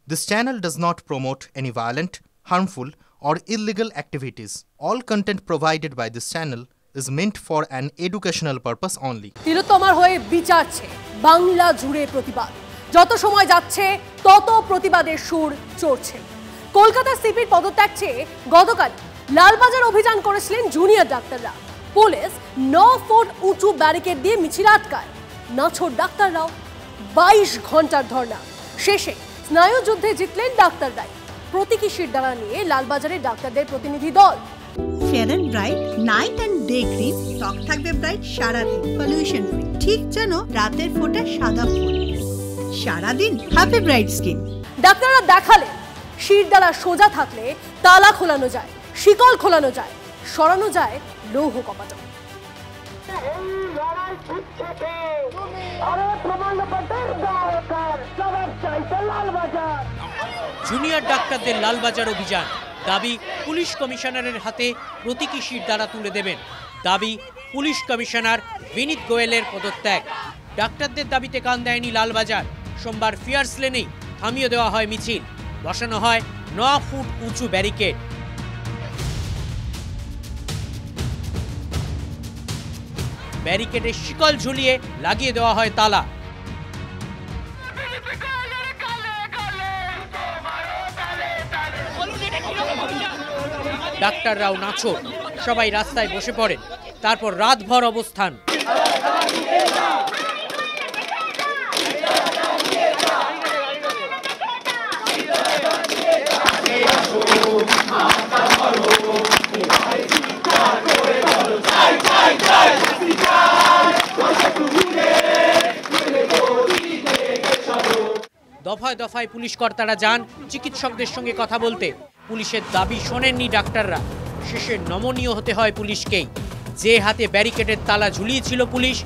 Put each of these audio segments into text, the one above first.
This channel does not promote any violent, harmful, or illegal activities. All content provided by this channel is meant for an educational purpose only. তিলোত্তমার হয়ে বিচারছে বাংলা জুড়ে প্রতিবাদ। যত সময় যাচ্ছে তত প্রতিবাদের সুর চড়ছে। কলকাতা সিপির পদত্যাগ চেয়ে গতকাল লালবাজার অভিযান করেছিলেন জুনিয়র ডাক্তাররা। পুলিশ 9 ফুট উঁচু ব্যারিকেড দিয়ে মিছিল আটকায়। নাছোড় ডাক্তাররাও 22 ঘন্টার ধর্ণা শেষে স্নায়ু যুদ্ধে জিতলেন ডাক্তাররাই। প্রতীকী শিরদাঁড়া নিয়ে লালবাজারের ডাক্তারদের প্রতিনিধি দল। Fair and bright night and day cream, ত্বক থাকবে ব্রাইট সারাদিন, পলিউশন ফ্রি, ঠিক যেন রাতের ফোঁটা সাদা ফুল। সারাদিন হ্যাপি ব্রাইট স্কিন। ডাক্তাররা দেখালে শিরদাঁড়া সোজা থাকলে তালা খোলানো যায়, শিকল খোলানো যায়, সরানো যায় লৌহ কপাট। জুনিয়র ডাক্তারদের লালবাজার অভিযান, দাবি পুলিশ কমিশনারের হাতে প্রতীকী শিরদাঁড়া তুলে দেবেন, দাবি পুলিশ কমিশনার বিনীত গোয়েলের পদত্যাগ। ডাক্তারদের দাবিতে কান দেয়নি লালবাজার। সোমবার ফিয়ার্স লেনেই থামিয়ে দেওয়া হয় মিছিল, বসানো হয় 9 ফুট উঁচু ব্যারিকেড। ব্যারিকেডে শিকল ঝুলিয়ে লাগিয়ে দেওয়া হয় তালা। ডাক্তাররাও নাছোড়, সবাই রাস্তায় বসে পড়েন। তারপর রাতভর অবস্থান। দফায় দফায় পুলিশ কর্তারা যান চিকিৎসকদের সঙ্গে কথা বলতে। পুলিশের দাবি শোনেননি ডাক্তাররা। শেষে নমনীয় হতে হয় পুলিশকেই। যে হাতে ব্যারিকেডের তালা ঝুলিয়েছিল পুলিশ,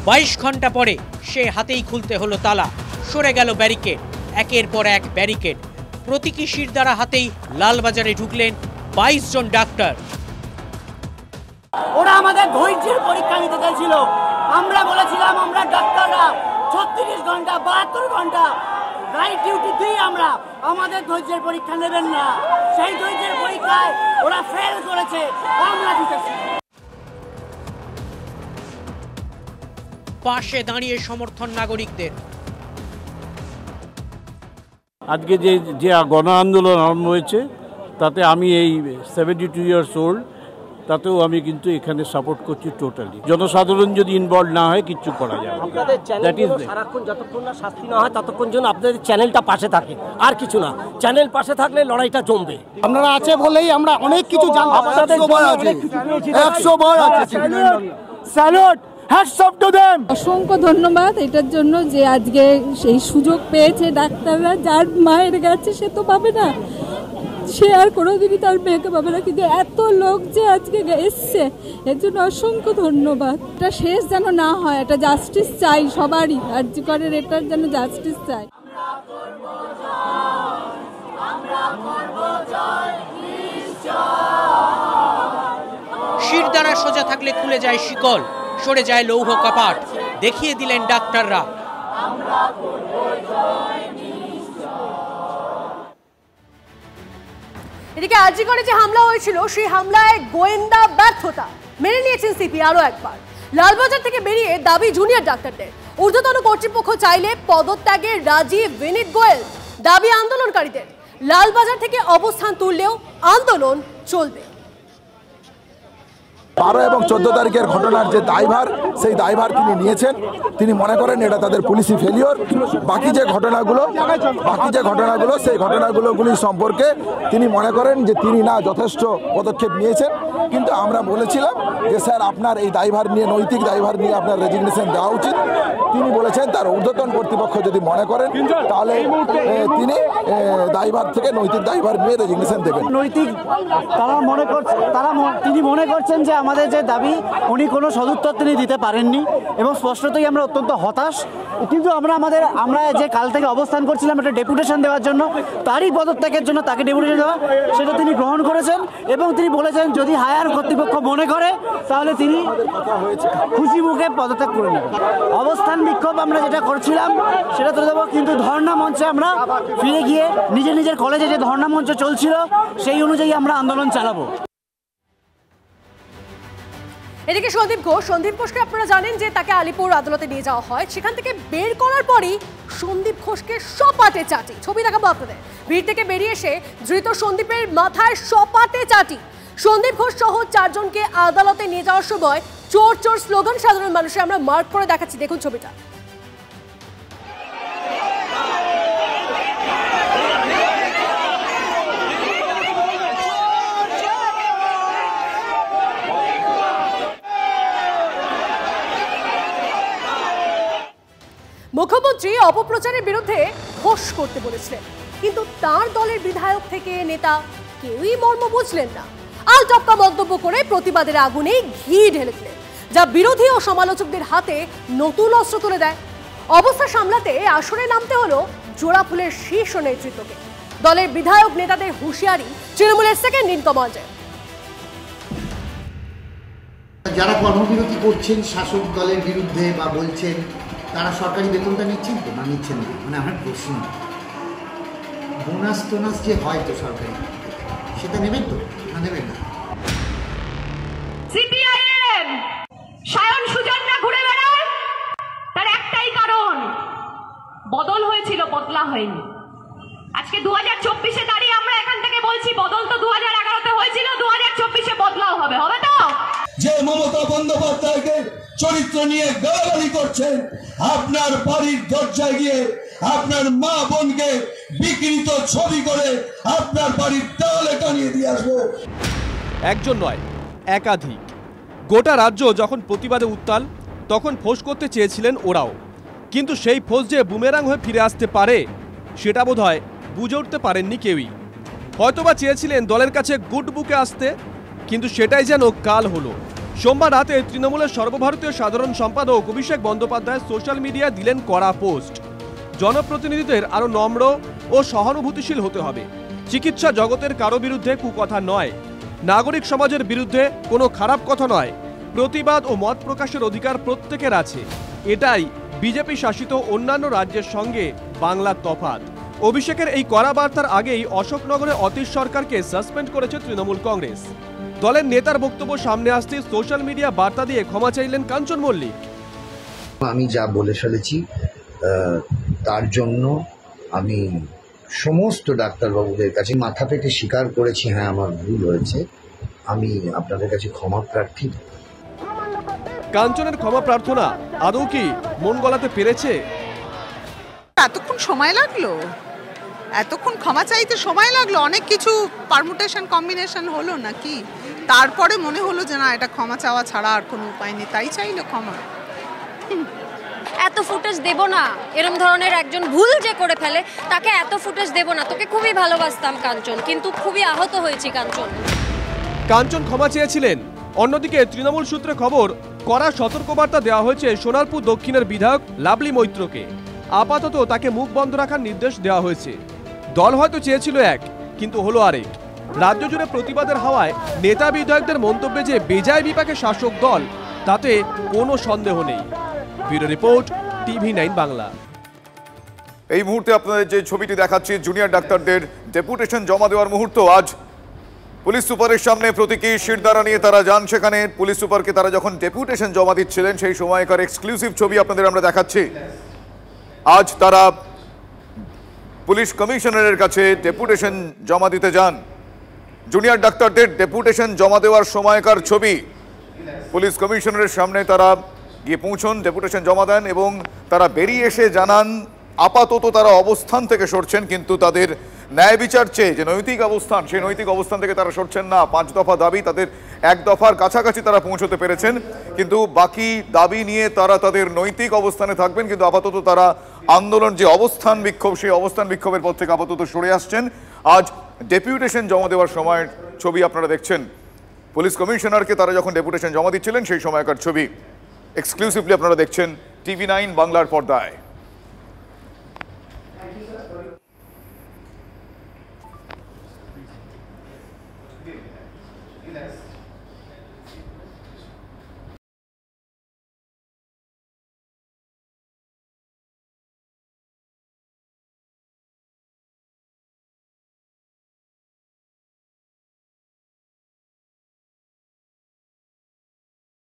22 ঘন্টা পরে সে হাতেই খুলতে হলো তালা। সরে গেল ব্যারিকেড, একের পর এক ব্যারিকেড। প্রতীকী শিরদাঁড়া হাতেই লালবাজারে ঢুকলেন 22 জন ডাক্তার। ওরা আমাদের ধৈর্যের পরীক্ষা নিতে চাইছিল। আমরা বলেছিলাম আমরা ডাক্তাররা 36 ঘন্টা 72 ঘন্টা নাইট ডিউটি দিই, আমরা আমাদের ধৈর্যের পরীক্ষা নেবেন না। সেই ধৈর্যের পরীক্ষায় ওরা ফেল করেছে, আমরা দিতেছি। পাশে দাঁড়িয়ে সমর্থন নাগরিকদের। আজকে যে গণ আন্দোলন আরম্ভ হয়েছে তাতে আমি এই 72 ইয়ার্স ওল্ড, তাতেও আমি কিন্তু এখানে সাপোর্ট করছি টোটালি। জনসাধারণ যদি ইনভলভ না হয় কিচ্ছু করা যাবে না। আপনাদের চ্যানেল সারাক্ষণ যতক্ষণ না শাস্তি না হয় ততক্ষণ জন্য আপনাদের চ্যানেলটা পাশে থাকে, আর কিছু না। চ্যানেল পাশে থাকলে লড়াইটা জমবে। আপনারা আছে বলেই আমরা অনেক কিছু জানতে পারছি। 100 বার আছে। Salute, hats off to them. অসংখ্য ধন্যবাদ এটার জন্য যে আজকে সেই সুযোগ পেয়েছে ডাক্তাররা। যার মায়ের গেছে সে তো পাবে না, সে আর কোনোদিনই তার মেয়েকে পাবে না, কিন্তু এত লোক যে আজকে এসছে এর জন্য অসংখ্য ধন্যবাদ। এটা শেষ যেন না হয়, এটা জাস্টিস চাই সবারই, আরজিকরের এটার যেন জাস্টিস চাই। শিরদাঁড়া সোজা থাকলে খুলে যায় শিকল, সরে যায় লৌহ কপাট। দেখিয়ে দিলেন ডাক্তাররা। এদিকে আরজিকরে যে হামলা হয়েছিল সেই হামলায় গোয়েন্দা ব্যর্থতা মেনে নিয়েছেন সিপি আরো একবার। লালবাজার থেকে বেরিয়ে দাবি জুনিয়র ডাক্তারদের। ঊর্ধ্বতন কর্তৃপক্ষ চাইলে পদত্যাগে রাজি বিনীত গোয়েল। দাবি আন্দোলনকারীদের। লালবাজার থেকে অবস্থান তুললেও আন্দোলন চলবে। 12 এবং 14 তারিখের ঘটনার যে দায়ভার, সেই দায়ভার তিনি নিয়েছেন। তিনি মনে করেন এটা তাদের পুলিশি ফেলিওর। বাকি যে ঘটনাগুলো সেই ঘটনাগুলি সম্পর্কে তিনি মনে করেন যে তিনি না যথেষ্ট পদক্ষেপ নিয়েছেন। কিন্তু আমরা বলেছিলাম যে স্যার আপনার এই দায়ভার নিয়ে, নৈতিক দায়ভার নিয়ে আপনার রেজিগনেশন দেওয়া উচিত। তিনি বলেছেন তার ঊর্ধ্বতন কর্তৃপক্ষ যদি মনে করেন তাহলে তিনি দায়ভার থেকে নৈতিক দায়ভার নিয়ে রেজিগনেশন দেবেন। নৈতিক তিনি মনে করছেন যে আমাদের যে দাবি উনি কোনো সদুত্তর তিনি দিতে পারেননি এবং স্পষ্টতই আমরা অত্যন্ত হতাশ। কিন্তু আমরা যে কাল থেকে অবস্থান করছিলাম একটা ডেপুটেশন দেওয়ার জন্য, তারই পদত্যাগের জন্য তাকে ডেপুটেশন দেওয়া, সেটা তিনি গ্রহণ করেছেন এবং তিনি বলেছেন যদি হায়ার কর্তৃপক্ষ মনে করে তাহলে তিনি খুশি মুখে পদত্যাগ করে নেবেন। অবস্থান বিক্ষোভ আমরা যেটা করছিলাম সেটা তুলে দেবো, কিন্তু ধর্ণা মঞ্চে আমরা ফিরে গিয়ে থেকে নিজের নিজের কলেজে যে ধর্ণা মঞ্চ চলছিল সেই অনুযায়ী আমরা আন্দোলন চালাবো। এদিকে সন্দীপ ঘোষকে আপনারা জানেন যে তাকে আলিপুর আদালতে নিয়ে যাওয়া হয়, সেখান থেকে বের করার পরই সন্দীপ ঘোষকে সপাটে চাটি। ছবি দেখাবো আপনাদের। ভিড় থেকে বেরিয়ে এসে ধৃত সন্দীপের মাথায় সপাটে চাটি। সন্দীপ ঘোষ সহ 4 জনকে আদালতে নিয়ে যাওয়ার সময় চোর চোর স্লোগান সাধারণ মানুষের আমরা মার্ক করে দেখাচ্ছি, দেখুন ছবিটা। মুখ্যমন্ত্রী অপপ্রচারের বিরুদ্ধে ঘোষ করতে বলেছিলেন, কিন্তু তার দলের বিধায়ক থেকে নেতা কেউই মর্ম বুঝলেন না। আলটপকা মন্তব্য করে প্রতিবাদের আগুনে ঘি ঢেলে দিলেন, যা বিরোধী ও সমালোচকদের হাতে নতুন অস্ত্র তুলে দেয়। অবস্থা সামলাতে আসরে নামতে হলো জোড়াফুলের শীর্ষ নেতৃত্বকে। দলের বিধায়ক নেতাদের হুঁশিয়ারি তৃণমূলের সেকেন্ড ইন কমান্ডার। যারা কর্মবিরতি করছেন শাসক দলের বিরুদ্ধে বা বলছেন, তারা সরকারি বেতনটা নিচ্ছেন তো না নিচ্ছেন না? মানে আমার প্রশ্ন, বোনাস টোনাস যে হয় তো সরকারি, সেটা নেবেন তো না নেবেন না? সিপিআইএম সায়ন সুজনরা ঘুরে বেড়ায়, তার একটাই কারণ, বদল হয়েছিল, বদলা হয়নি। আজকে 2024-এ দাঁড়িয়ে আমরা এখান থেকে বলছি, বদল তো 2011-তে হয়েছিল, 2024-এ বদলাও হবে, হবে তো? যে মমতা বন্দ্যোপাধ্যায়কে চরিত্র নিয়ে গালাগালি করছেন, আপনার বাড়ির দরজায় গিয়ে আপনার মা বোনকে বিকৃত ছবি করে আপনার বাড়ির দেওয়ালে টানিয়ে দিয়ে আসবো। একজন নয়, একাধিক। গোটা রাজ্য যখন প্রতিবাদে উত্তাল, তখন ফোঁস করতে চেয়েছিলেন ওরাও, কিন্তু সেই ফোঁস যে বুমেরাং হয়ে ফিরে আসতে পারে সেটা বোধহয় বুঝে উঠতে পারেননি কেউই। হয়তোবা চেয়েছিলেন দলের কাছে গুড বুকে আসতে, কিন্তু সেটাই যেন কাল হলো। সোমবার রাতে তৃণমূলের সর্বভারতীয় সাধারণ সম্পাদক অভিষেক বন্দ্যোপাধ্যায় সোশ্যাল মিডিয়ায় দিলেন কড়া পোস্ট। জনপ্রতিনিধিদের আরও নম্র ও সহানুভূতিশীল হতে হবে। চিকিৎসা জগতের কারো বিরুদ্ধে কুকথা নয়, নাগরিক সমাজের বিরুদ্ধে কোনো খারাপ কথা নয়। প্রতিবাদ ও মত প্রকাশের অধিকার প্রত্যেকের আছে। এটাই বিজেপি শাসিত অন্যান্য রাজ্যের সঙ্গে বাংলার তফাৎ। অভিষেকের এই কড়া বার্তার আগেই অশোকনগরে অতীশ সরকারকে সাসপেন্ড করেছে তৃণমূল কংগ্রেস। দলের নেতার বক্তব্য সামনে আসতে সোশ্যাল মিডিয়া বার্তা দিয়ে ক্ষমা চাইলেন কাঞ্চন মল্লিক। আমি যা বলে ফেলেছি তার জন্য আমি সমস্ত ডাক্তারবাবুদের কাছে মাথা পেতে স্বীকার করেছি, হ্যাঁ আমার ভুল হয়েছে, আমি আপনাদের কাছে ক্ষমা প্রার্থী। কাঞ্চনের ক্ষমা প্রার্থনা আদৌ কি মন গলাতে পেরেছে? এতক্ষণ সময় লাগলো, এতক্ষণ ক্ষমা চাইতে সময় লাগলো, অনেক কিছু পারমুটেশন কম্বিনেশন হলো নাকি, তারপরে মনে হলো যে না, এটা ক্ষমা চাওয়া ছাড়া আর কোনো উপায় নেই, তাই চাইলো ক্ষমা। এত ফুটেজ দেব না, এরকম ধরনের একজন ভুল যে করে ফেলে তাকে এত ফুটেজ দেব না। তোকে খুবই ভালোবাসতাম কাঞ্চন, কিন্তু খুবই আহত হয়েছি কাঞ্চন। কাঞ্চন ক্ষমা চেয়েছিলেন। অন্যদিকে তৃণমূল সূত্রে খবর, কড়া সতর্কবার্তা দেওয়া হয়েছে সোনারপুর দক্ষিণের বিধায়ক লাভলি মৈত্রকে। আপাতত তাকে মুখ বন্ধ রাখার নির্দেশ দেওয়া হয়েছে। দল হয়তো চেয়েছিল এক, কিন্তু হলো আরেক। রাজ্য জুড়ে প্রতিবাদের হাওয়ায় নেতা বিধায়কদের মন্তব্যে যে বেজায় বিপাকে শাসক দল, তাতে কোনো সন্দেহ নেই। Bureau report, TV9 Bangla. এই মুহূর্তে আপনাদের যে ছবিটি দেখাচ্ছি, জুনিয়র ডাক্তারদের ডেপুটেশন জমা দেওয়ার মুহূর্ত। আজ পুলিশ সুপারের সামনে প্রতীকী শিরদাঁড়া নিয়ে তারা যান সেখানে। পুলিশ সুপারকে তারা যখন ডেপুটেশন জমা দিচ্ছিলেন সেই সময়কার এক্সক্লুসিভ ছবি আপনাদের আমরা দেখাচ্ছি। আজ তারা পুলিশ কমিশনারের কাছে ডেপুটেশন জমা দিতে যান। জুনিয়র ডাক্তারদের ডেপুটেশন জমা দেওয়ার সময়কার ছবি। পুলিশ কমিশনারের সামনে তারা গিয়ে পৌঁছন, ডেপুটেশন জমা দেন এবং তারা বেরিয়ে এসে জানান আপাতত তারা অবস্থান থেকে সরছেন, কিন্তু তাদের ন্যায় বিচার চেয়ে যে নৈতিক অবস্থান, সেই নৈতিক অবস্থান থেকে তারা সরছেন না। 5 দফা দাবি, তাদের 1 দফার কাছাকাছি তারা পৌঁছতে পেরেছেন, কিন্তু বাকি দাবি নিয়ে তারা তাদের নৈতিক অবস্থানে থাকবেন। কিন্তু আপাতত তারা আন্দোলন যে অবস্থান বিক্ষোভ, সেই অবস্থান বিক্ষোভের পর থেকে আপাতত সরে আসছেন। আজ ডেপুটেশন জমা দেওয়ার সময়ের ছবি আপনারা দেখছেন। পুলিশ কমিশনারকে তারা যখন ডেপুটেশন জমা দিচ্ছিলেন সেই সময়কার ছবি এক্সক্লুসিভলি আপনারা দেখছেন TV9 বাংলার পর্দায়।